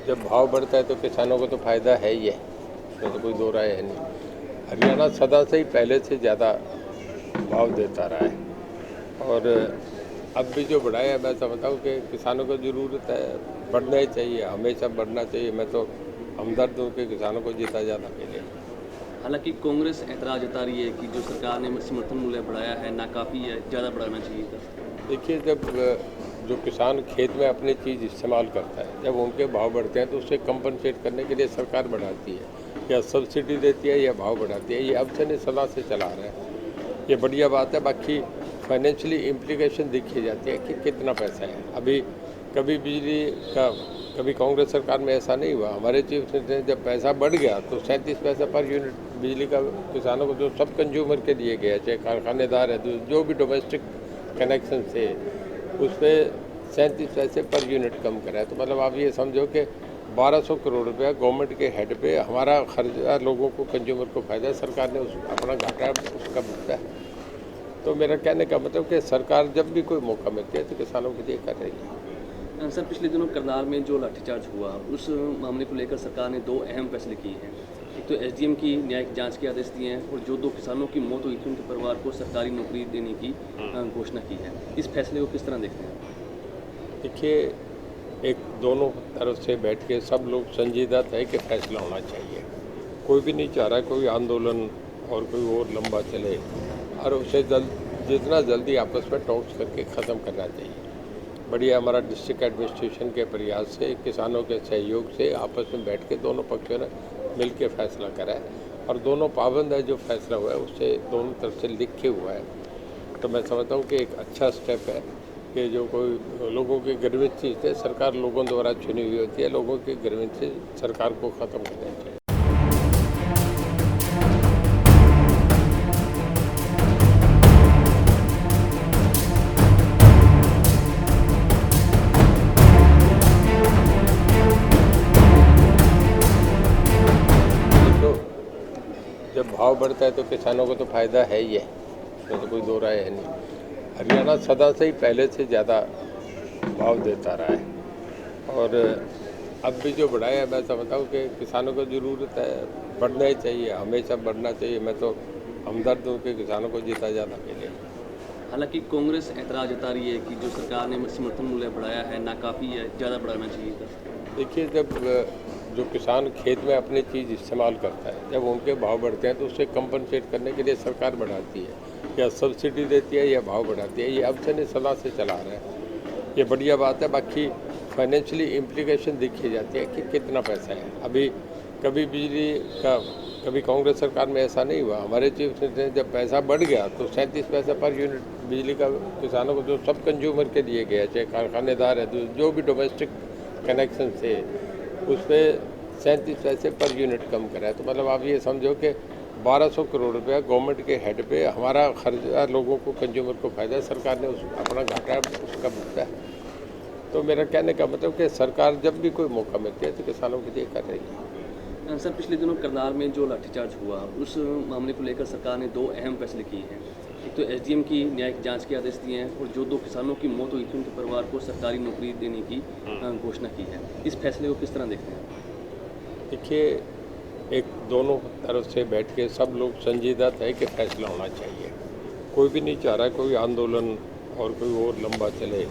जब भाव बढ़ता है तो किसानों को तो फायदा है ही है, उसमें तो कोई दो राय है नहीं। हरियाणा सदा से ही पहले से ज़्यादा भाव देता रहा है और अब भी जो बढ़ाया है, मैं समझता हूँ कि किसानों को ज़रूरत है, बढ़ना ही चाहिए, हमेशा बढ़ना चाहिए। मैं तो हमदर्द हूँ कि किसानों को जितना ज़्यादा मिले। हालांकि कांग्रेस ऐतराज़ जता रही है कि जो सरकार ने समर्थन मूल्य बढ़ाया है नाकाफ़ी है, ज़्यादा बढ़ाना चाहिए था। देखिए, जब जो किसान खेत में अपनी चीज़ इस्तेमाल करता है, जब उनके भाव बढ़ते हैं तो उसे कंपनसेट करने के लिए सरकार बढ़ाती है, या सब्सिडी देती है या भाव बढ़ाती है। ये अब से नहीं, सदा से चला रहा है। ये बढ़िया बात है। बाकी फाइनेंशियली इम्प्लीकेशन दिखी जाती है कि कितना पैसा है। अभी कभी बिजली का, कभी कांग्रेस सरकार में ऐसा नहीं हुआ। हमारे चीफ मिनिस्टर जब पैसा बढ़ गया तो 37 पैसा पर यूनिट बिजली का किसानों को, जो सब कंज्यूमर के दिए गया, चाहे कारखानेदार है, जो भी डोमेस्टिक कनेक्शन से, उस पर 37 पैसे पर यूनिट कम करा है। तो मतलब आप ये समझो कि 1200 करोड़ रुपया गवर्नमेंट के हेड पे हमारा खर्चा, लोगों को, कंज्यूमर को फायदा है, सरकार ने अपना घाटा उसका भुगता है। तो मेरा कहने का मतलब कि सरकार जब भी कोई मौका मिलता है तो किसानों के लिए कर रही है। सर, पिछले दिनों करनाल में जो लाठीचार्ज हुआ उस मामले को लेकर सरकार ने 2 अहम फैसले किए हैं। एक तो एसडीएम की न्यायिक जांच के आदेश दिए हैं और जो 2 किसानों की मौत हुई थी उनके परिवार को सरकारी नौकरी देने की घोषणा की है। इस फैसले को किस तरह देखते हैं? देखिए, एक दोनों तरफ से बैठ के सब लोग संजीदा थे कि फैसला होना चाहिए। कोई भी नहीं चाह रहा कोई आंदोलन और कोई और लंबा चले, और उसे जितना जल्दी आपस में टॉक्स करके ख़त्म करना चाहिए। बढ़िया हमारा डिस्ट्रिक्ट एडमिनिस्ट्रेशन के प्रयास से, किसानों के सहयोग से आपस में बैठ के दोनों पक्षों ने मिल के फैसला करा है और दोनों पाबंद है। जो फैसला हुआ है उससे दोनों तरफ से लिखे हुआ है। तो मैं समझता हूँ कि एक अच्छा स्टेप है कि जो कोई लोगों की ग्रीवेंस चीज़ थे, सरकार लोगों द्वारा चुनी हुई होती है, लोगों की ग्रीवेंस से सरकार को ख़त्म करना चाहिए। तो जब भाव बढ़ता है तो किसानों को तो फायदा है ही है, उसमें तो कोई दो राय है नहीं। हरियाणा सदा से ही पहले से ज़्यादा भाव देता रहा है और अब भी जो बढ़ाया है, मैं समझता हूँ कि किसानों को ज़रूरत है, बढ़ना ही चाहिए, हमेशा बढ़ना चाहिए। मैं तो हमदर्द हूँ कि किसानों को जितना ज़्यादा मिले। हालांकि कांग्रेस ऐतराज़ जता रही है कि जो सरकार ने समर्थन मूल्य बढ़ाया है नाकाफ़ी है, ज़्यादा बढ़ाना चाहिए था। देखिए, जब जो किसान खेत में अपनी चीज़ इस्तेमाल करता है, जब उनके भाव बढ़ते हैं तो उसे कंपनसेट करने के लिए सरकार बढ़ाती है, या सब्सिडी देती है या भाव बढ़ाती है। ये अब से नहीं, सदा से चला रहा है। ये बढ़िया बात है। बाकी फाइनेंशियली इम्प्लीकेशन दिखी जाती है कि कितना पैसा है। अभी कभी बिजली का, कभी कांग्रेस सरकार में ऐसा नहीं हुआ। हमारे चीफ मिनिस्टर जब पैसा बढ़ गया तो 37 पैसा पर यूनिट बिजली का किसानों को, जो सब कंज्यूमर के दिए गया, चाहे कारखानेदार है, जो भी डोमेस्टिक कनेक्शन से, उस पर 37 पैसे पर यूनिट कम करा है। तो मतलब आप ये समझो कि 1200 करोड़ रुपया गवर्नमेंट के हेड पे हमारा खर्चा, लोगों को, कंज्यूमर को फायदा है, सरकार ने अपना घाटा उसका भुगता है। तो मेरा कहने का मतलब कि सरकार जब भी कोई मौका मिलता है तो किसानों के लिए कर रही है। सर, पिछले दिनों करनाल में जो लाठीचार्ज हुआ उस मामले को लेकर सरकार ने 2 अहम फैसले किए हैं। एक तो एसडीएम की न्यायिक जांच के आदेश दिए हैं और जो 2 किसानों की मौत हुई थी उनके परिवार को सरकारी नौकरी देने की घोषणा की है। इस फैसले को किस तरह देखते हैं? देखिए, एक दोनों तरफ से बैठ के सब लोग संजीदा थे कि फैसला होना चाहिए। कोई भी नहीं चाह रहा कोई आंदोलन और कोई और लंबा चले,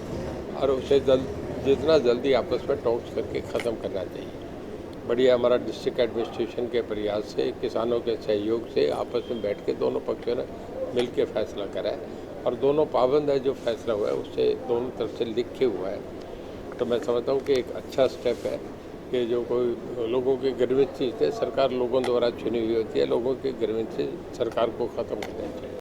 और उसे जितना जल्दी आपस में टॉक्स करके ख़त्म करना चाहिए। बढ़िया हमारा डिस्ट्रिक्ट एडमिनिस्ट्रेशन के प्रयास से, किसानों के सहयोग से आपस में बैठ के दोनों पक्षों ने मिल के फैसला करा है और दोनों पाबंद है। जो फैसला हुआ है उससे दोनों तरफ से लिखे हुआ है। तो मैं समझता हूँ कि एक अच्छा स्टेप है कि जो कोई लोगों की ग्रीवेंस चीज़ थे, सरकार लोगों द्वारा चुनी हुई होती है, लोगों की ग्रीवेंस से सरकार को ख़त्म करना चाहिए।